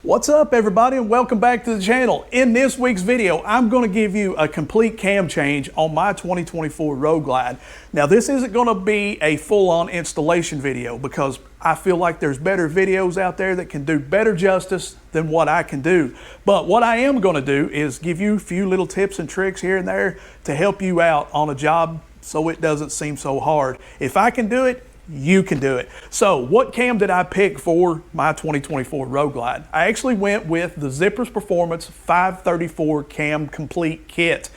What's up everybody, and welcome back to the channel. In this week's video, I'm going to give you a complete cam change on my 2024 Road Glide. Now this isn't going to be a full-on installation video because I feel like there's better videos out there that can do better justice than what I can do. But what I am going to do is give you a few little tips and tricks here and there to help you out on a job so it doesn't seem so hard. If I can do it, you can do it. So what cam did I pick for my 2024 Road Glide? I actually went with the zippersperformance 534 cam complete kit.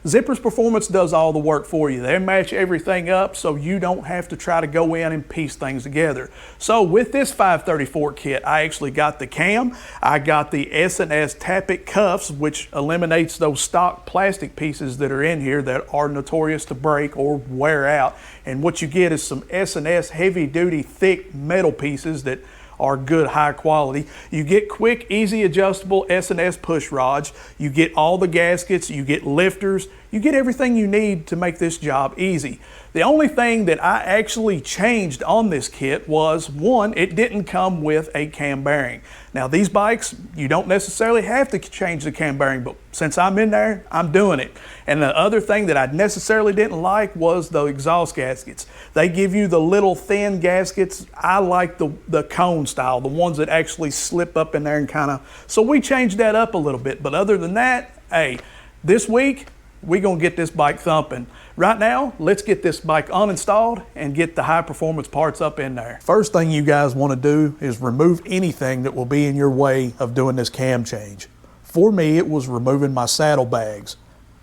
Zippersperformance does all the work for you. They match everything up so you don't have to try to go in and piece things together. So with this 534 kit, I actually got the cam, I got the S&S tappet cuffs, which eliminates those stock plastic pieces that are in here that are notorious to break or wear out. And what you get is some S&S heavy duty thick metal pieces that are good, high quality. You get quick, easy adjustable S&S push rods. You get all the gaskets, you get lifters, you get everything you need to make this job easy. The only thing that I actually changed on this kit was, one, it didn't come with a cam bearing. Now these bikes, you don't necessarily have to change the cam bearing, but since I'm in there, I'm doing it. And the other thing that I necessarily didn't like was the exhaust gaskets. They give you the little thin gaskets. I like the cone style, the ones that actually slip up in there and kind of, so we changed that up a little bit. But other than that, hey, this week, we're gonna get this bike thumping. Right now, let's get this bike uninstalled and get the high performance parts up in there. First thing you guys wanna do is remove anything that will be in your way of doing this cam change. For me, it was removing my saddle bags,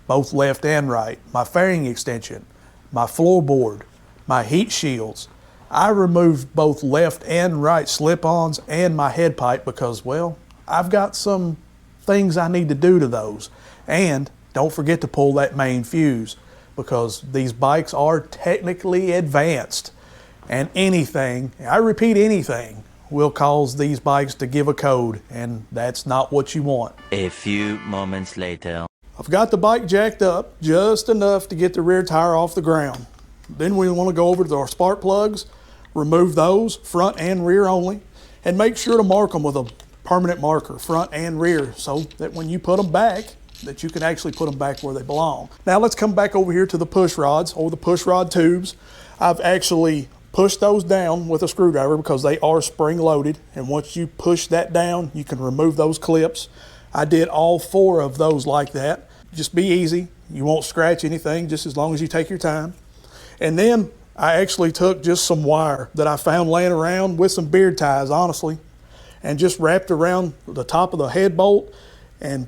both left and right, my fairing extension, my floorboard, my heat shields. I removed both left and right slip-ons and my head pipe because, well, I've got some things I need to do to those. And don't forget to pull that main fuse because these bikes are technically advanced, and anything, I repeat anything, will cause these bikes to give a code, and that's not what you want. A few moments later. I've got the bike jacked up just enough to get the rear tire off the ground. Then we want to go over to our spark plugs, remove those, front and rear only, and make sure to mark them with a permanent marker, front and rear, so that when you put them back, that you can actually put them back where they belong. Now let's come back over here to the push rods or the push rod tubes. I've actually pushed those down with a screwdriver because they are spring loaded, and once you push that down, you can remove those clips. I did all 4 of those like that. Just be easy. You won't scratch anything just as long as you take your time. And then I actually took just some wire that I found laying around with some beard ties, honestly, and just wrapped around the top of the head bolt and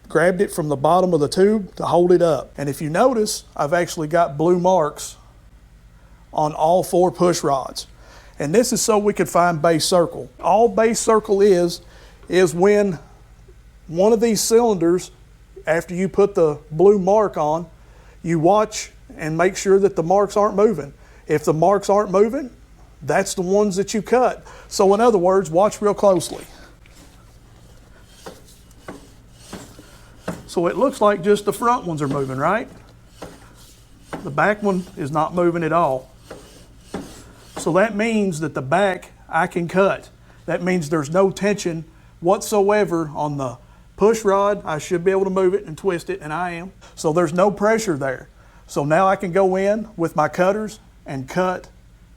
grabbed it from the bottom of the tube to hold it up. And if you notice, I've actually got blue marks on all 4 push rods. And this is so we could find base circle. All base circle is when one of these cylinders, after you put the blue mark on, you watch and make sure that the marks aren't moving. If the marks aren't moving, that's the ones that you cut. So in other words, watch real closely. So it looks like just the front ones are moving, right? The back one is not moving at all. So that means that the back I can cut. That means there's no tension whatsoever on the push rod. I should be able to move it and twist it, and I am. So there's no pressure there. So now I can go in with my cutters and cut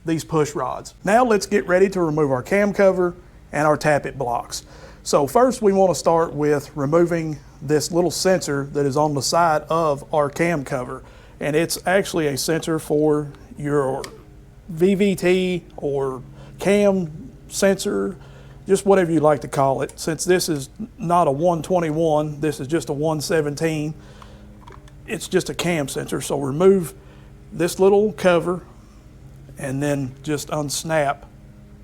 these push rods. Now let's get ready to remove our cam cover and our tappet blocks. So first we want to start with removing this little sensor that is on the side of our cam cover. And it's actually a sensor for your VVT or cam sensor, just whatever you like to call it. Since this is not a 121, this is just a 117, it's just a cam sensor. So remove this little cover and then just unsnap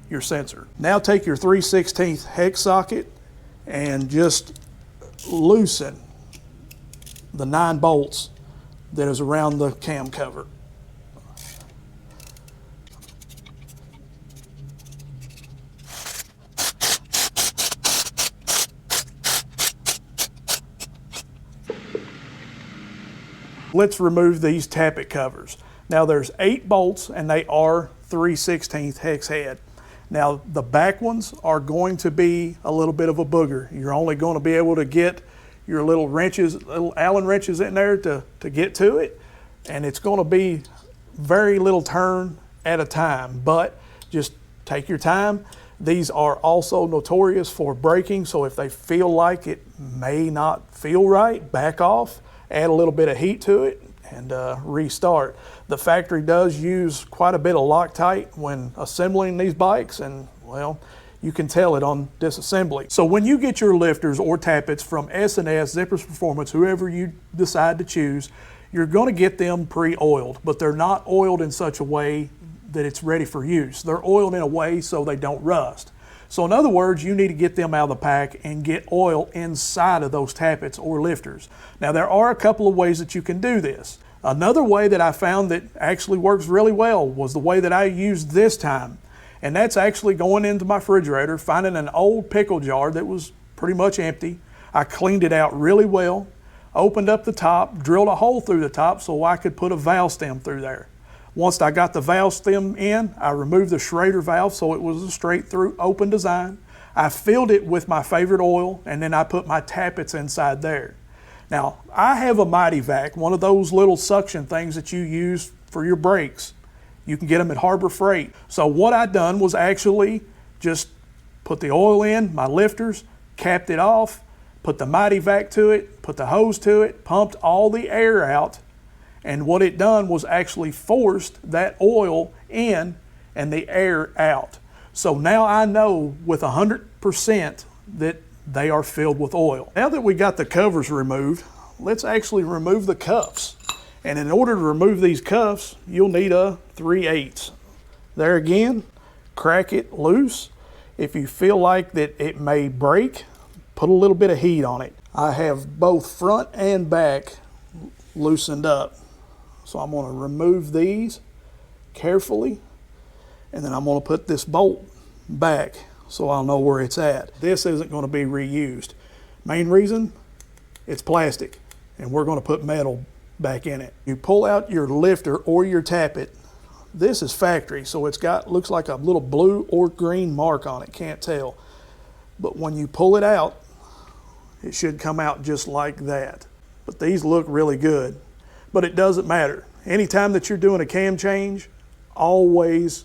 your sensor. Now take your 3/16 hex socket and just loosen the 9 bolts that is around the cam cover. Let's remove these tappet covers. Now there's 8 bolts and they are 3/16 hex head. Now the back ones are going to be a little bit of a booger. You're only going to be able to get your little wrenches, little Allen wrenches in there to get to it. And it's going to be very little turn at a time, but just take your time. These are also notorious for breaking, so if they feel like it may not feel right, back off, add a little bit of heat to it, and restart. The factory does use quite a bit of Loctite when assembling these bikes, and well, you can tell it on Disassembly. So when you get your lifters or tappets from S&S, Zippersperformance, whoever you decide to choose, you're going to get them pre-oiled, but they're not oiled in such a way that it's ready for use. They're oiled in a way so they don't rust. So in other words, you need to get them out of the pack and get oil inside of those tappets or lifters. Now there are a couple of ways that you can do this. Another way that I found that actually works really well was the way that I used this time. And that's actually going into my refrigerator, finding an old pickle jar that was pretty much empty. I cleaned it out really well, opened up the top, drilled a hole through the top so I could put a valve stem through there. Once I got the valve stem in, I removed the Schrader valve so it was a straight through open design. I filled it with my favorite oil, and then I put my tappets inside there. Now, I have a Mighty Vac, one of those little suction things that you use for your brakes. You can get them at Harbor Freight. So what I done was actually just put the oil in, my lifters, capped it off, put the Mighty Vac to it, put the hose to it, pumped all the air out, and what it done was actually forced that oil in and the air out. So now I know with 100% that they are filled with oil. Now that we got the covers removed, let's actually remove the cuffs. And in order to remove these cuffs, you'll need a 3/8. There again, crack it loose. If you feel like that it may break, put a little bit of heat on it. I have both front and back loosened up. So I'm going to remove these carefully, and then I'm going to put this bolt back so I'll know where it's at. This isn't going to be reused. Main reason, it's plastic, and we're going to put metal back in it. You pull out your lifter or your tappet. This is factory, so it's got, looks like a little blue or green mark on it, can't tell. But when you pull it out, it should come out just like that. But these look really good. But it doesn't matter. Anytime that you're doing a cam change, always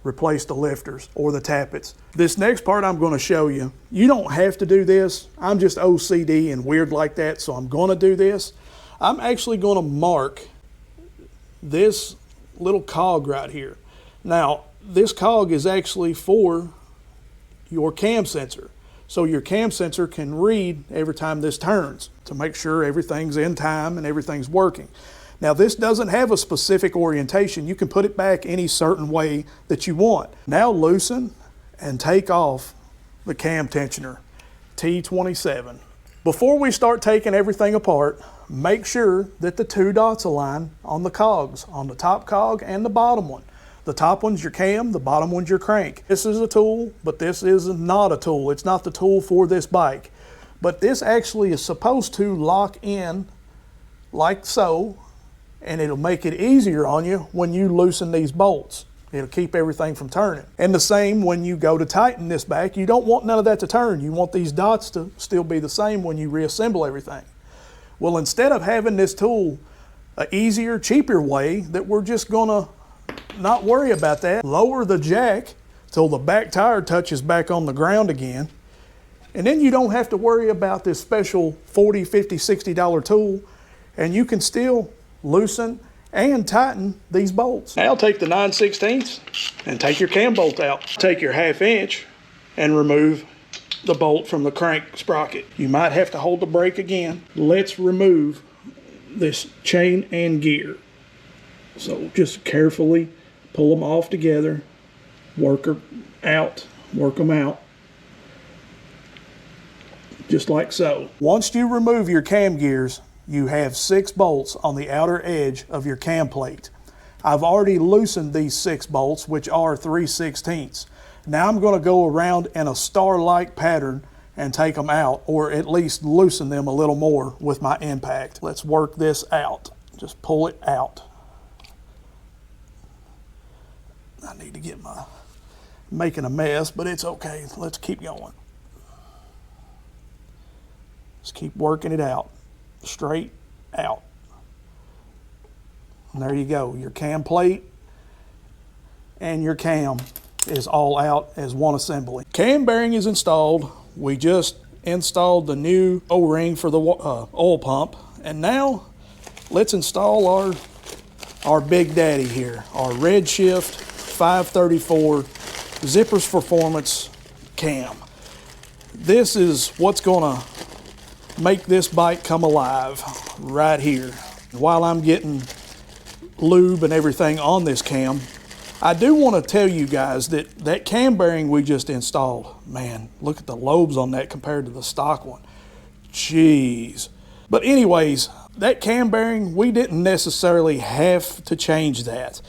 replace the lifters or the tappets. This next part I'm going to show you, you don't have to do this. I'm just OCD and weird like that, so I'm going to do this. I'm actually going to mark this little cog right here. Now, this cog is actually for your cam sensor. So your cam sensor can read every time this turns to make sure everything's in time and everything's working. Now this doesn't have a specific orientation. You can put it back any certain way that you want. Now loosen and take off the cam tensioner, T27. Before we start taking everything apart, make sure that the two dots align on the cogs, on the top cog and the bottom one. The top one's your cam, the bottom one's your crank. This is a tool, but this is not a tool. It's not the tool for this bike. But this actually is supposed to lock in like so, and it'll make it easier on you when you loosen these bolts. It'll keep everything from turning. And the same when you go to tighten this back, you don't want none of that to turn. You want these dots to still be the same when you reassemble everything. Well, instead of having this tool an easier, cheaper way that we're just gonna not worry about that. Lower the jack till the back tire touches back on the ground again. And then you don't have to worry about this special $40, $50, $60 tool, and you can still loosen and tighten these bolts. Now take the 9/16 and take your cam bolt out. Take your 1/2 inch and remove the bolt from the crank sprocket. You might have to hold the brake again. Let's remove this chain and gear. So just carefully pull them off together, work them out, just like so. Once you remove your cam gears, you have 6 bolts on the outer edge of your cam plate. I've already loosened these 6 bolts, which are 3/16. Now I'm going to go around in a star-like pattern and take them out, or at least loosen them a little more with my impact. Let's work this out. Just pull it out. I need to get my making a mess, but it's okay. Let's keep going. Just keep working it out, straight out. And there you go. Your cam plate and your cam is all out as one assembly. Cam bearing is installed. We just installed the new O-ring for the oil pump. And now let's install our big daddy here, our Redshift 534 zippersperformance cam. This is what's gonna make this bike come alive right here. While I'm getting lube and everything on this cam, I do want to tell you guys that that cam bearing we just installed, man, look at the lobes on that compared to the stock one. Jeez. But anyways, that cam bearing, we didn't necessarily have to change that.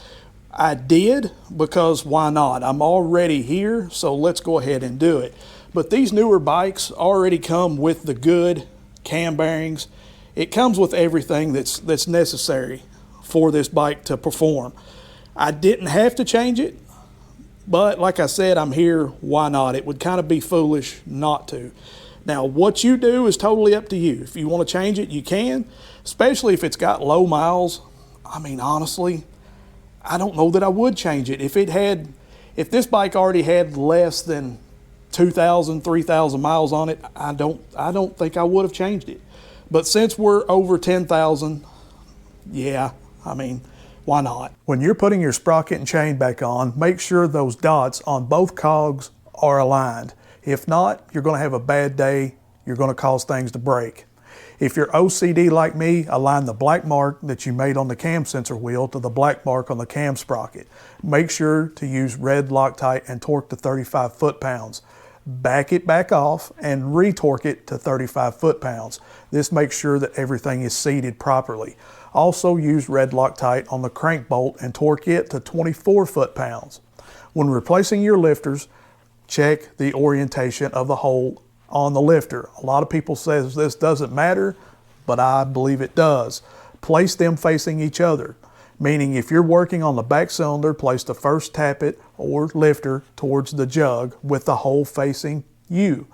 I did because why not? I'm already here, so let's go ahead and do it. But these newer bikes already come with the good cam bearings. It comes with everything that's necessary for this bike to perform. I didn't have to change it, but like I said, I'm here, why not? It would kind of be foolish not to. Now, what you do is totally up to you. If you want to change it, you can, especially if it's got low miles. I mean, honestly, I don't know that I would change it. If this bike already had less than 2,000, 3,000 miles on it, I don't think I would have changed it. But since we're over 10,000, yeah, I mean, why not? When you're putting your sprocket and chain back on, make sure those dots on both cogs are aligned. If not, you're going to have a bad day. You're going to cause things to break. If you're OCD like me, align the black mark that you made on the cam sensor wheel to the black mark on the cam sprocket. Make sure to use red Loctite and torque to 35 foot-pounds. Back it back off and re-torque it to 35 foot-pounds. This makes sure that everything is seated properly. Also use red Loctite on the crank bolt and torque it to 24 foot-pounds. When replacing your lifters, check the orientation of the hole on the lifter. A lot of people say this doesn't matter, but I believe it does. Place them facing each other, meaning if you're working on the back cylinder, place the first tappet or lifter towards the jug with the hole facing you.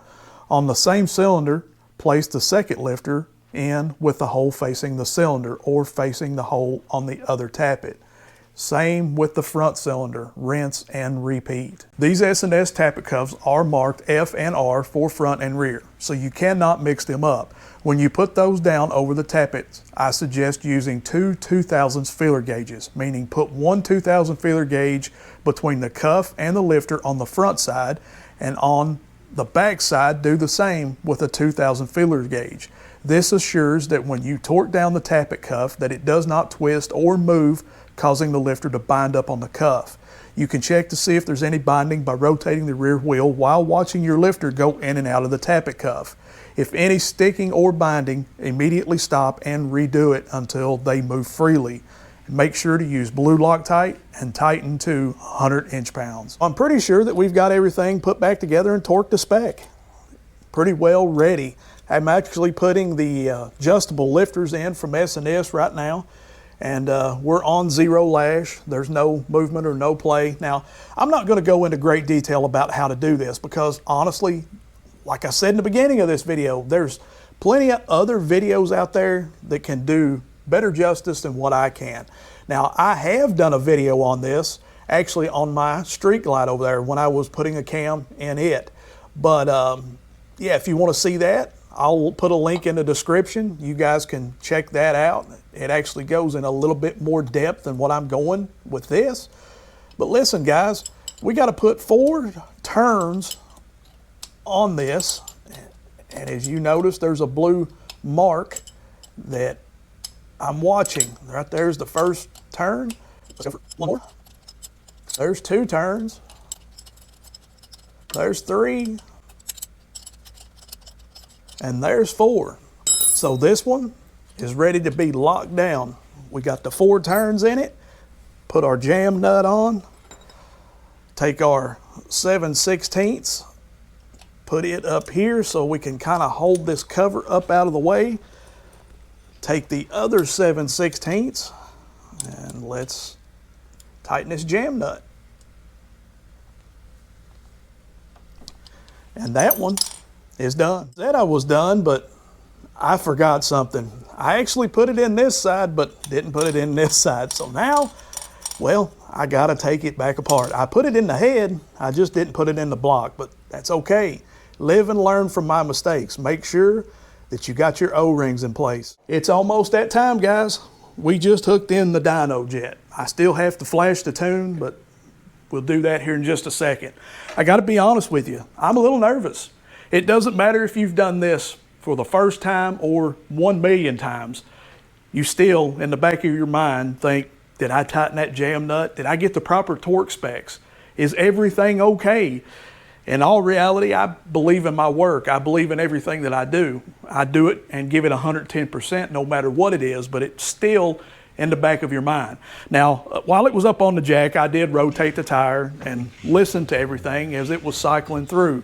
On the same cylinder, place the second lifter in with the hole facing the cylinder or facing the hole on the other tappet. Same with the front cylinder, rinse and repeat. These S&S tappet cuffs are marked F and R for front and rear, so you cannot mix them up. When you put those down over the tappets, I suggest using two 2000s feeler gauges, meaning put one 2000 feeler gauge between the cuff and the lifter on the front side, and on the back side do the same with a 2000 feeler gauge. This assures that when you torque down the tappet cuff that it does not twist or move, causing the lifter to bind up on the cuff. You can check to see if there's any binding by rotating the rear wheel while watching your lifter go in and out of the tappet cuff. If any sticking or binding, immediately stop and redo it until they move freely. Make sure to use blue Loctite and tighten to 100 inch-pounds. I'm pretty sure that we've got everything put back together and torqued to spec. Pretty well ready. I'm actually putting the adjustable lifters in from S&S right now, and we're on 0 lash. There's no movement or no play. Now, I'm not going to go into great detail about how to do this because honestly, like I said in the beginning of this video, there's plenty of other videos out there that can do better justice than what I can. Now, I have done a video on this, actually on my Street Glide over there when I was putting a cam in it. But yeah, if you want to see that, I'll put a link in the description. You guys can check that out. It actually goes in a little bit more depth than what I'm going with this. But listen, guys, we got to put 4 turns on this. And as you notice, there's a blue mark that I'm watching. Right there's the first turn. Let's go for one more. There's 2 turns. There's 3. And there's 4. So this one is ready to be locked down. We got the 4 turns in it. Put our jam nut on. Take our 7/16, put it up here so we can kind of hold this cover up out of the way. Take the other 7/16 and let's tighten this jam nut. And that one is done. Said I was done, but I forgot something. I actually put it in this side, but didn't put it in this side. So now, well, I gotta take it back apart. I put it in the head, I just didn't put it in the block, but that's okay. Live and learn from my mistakes. Make sure that you got your O-rings in place. It's almost that time, guys. We just hooked in the dyno jet. I still have to flash the tune, but we'll do that here in just a second. I gotta be honest with you, I'm a little nervous. It doesn't matter if you've done this for the first time or 1 million times. You still, in the back of your mind, think, did I tighten that jam nut? Did I get the proper torque specs? Is everything okay? In all reality, I believe in my work. I believe in everything that I do. I do it and give it 110% no matter what it is, but it's still in the back of your mind. Now, while it was up on the jack, I did rotate the tire and listen to everything as it was cycling through.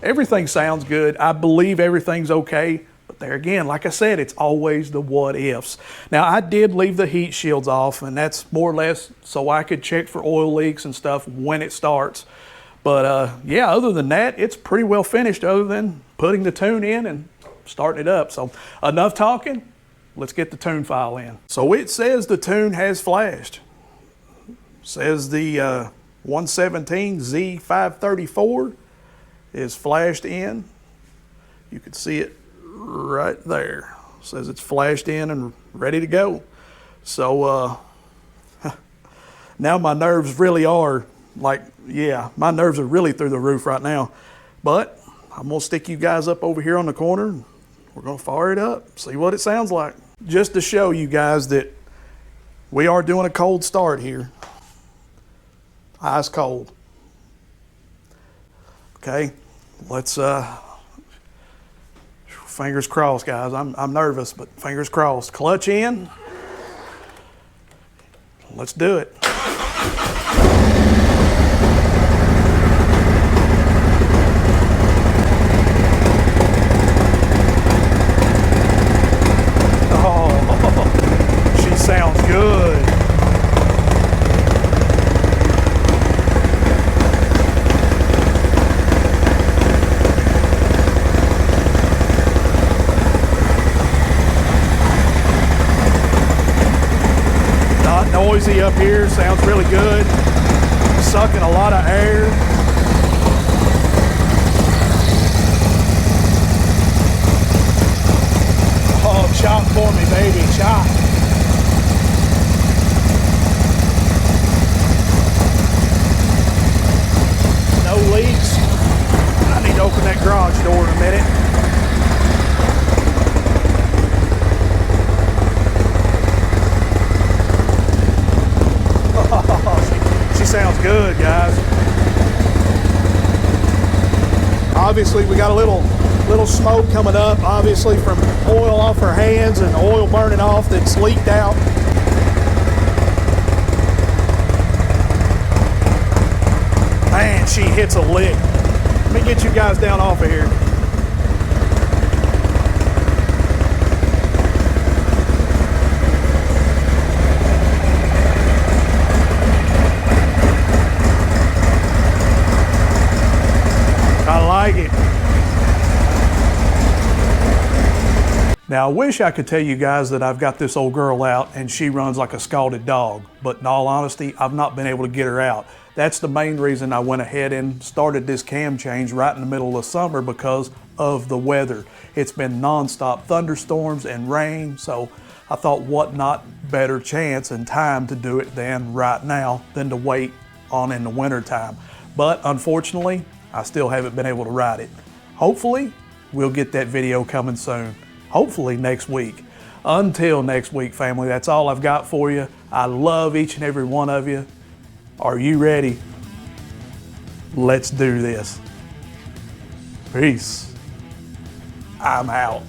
Everything sounds good. I believe everything's okay. But there again, like I said, it's always the what ifs. Now, I did leave the heat shields off, and that's more or less so I could check for oil leaks and stuff when it starts. But yeah, other than that, it's pretty well finished other than putting the tune in and starting it up. So enough talking, let's get the tune file in. So it says the tune has flashed. It says the 117 Z534 is flashed in. You can see it right there. It says it's flashed in and ready to go. So now my nerves really are like, yeah, my nerves are really through the roof right now. But I'm gonna stick you guys up over here on the corner and we're gonna fire it up, see what it sounds like. Just to show you guys that we are doing a cold start here. Ice cold. Okay, let's fingers crossed, guys. I'm nervous, but fingers crossed. Clutch in. Let's do it. Oh, she sounds good. Noisy up here, sounds really good. Sucking a lot of air. Oh, chop for me, baby, chop. No leaks. I need to open that garage door in a minute. She sounds good, guys. Obviously, we got a little smoke coming up, obviously from oil off her hands and oil burning off that's leaked out. Man, she hits a lick. Let me get you guys down off of here. Like it. Now I wish I could tell you guys that I've got this old girl out and she runs like a scalded dog, but in all honesty, I've not been able to get her out. That's the main reason I went ahead and started this cam change right in the middle of summer, because of the weather. It's been non-stop thunderstorms and rain, so I thought what not better chance and time to do it than right now than to wait on in the winter time. But unfortunately, I still haven't been able to ride it. Hopefully, we'll get that video coming soon. Hopefully next week. Until next week, family, that's all I've got for you. I love each and every one of you. Are you ready? Let's do this. Peace. I'm out.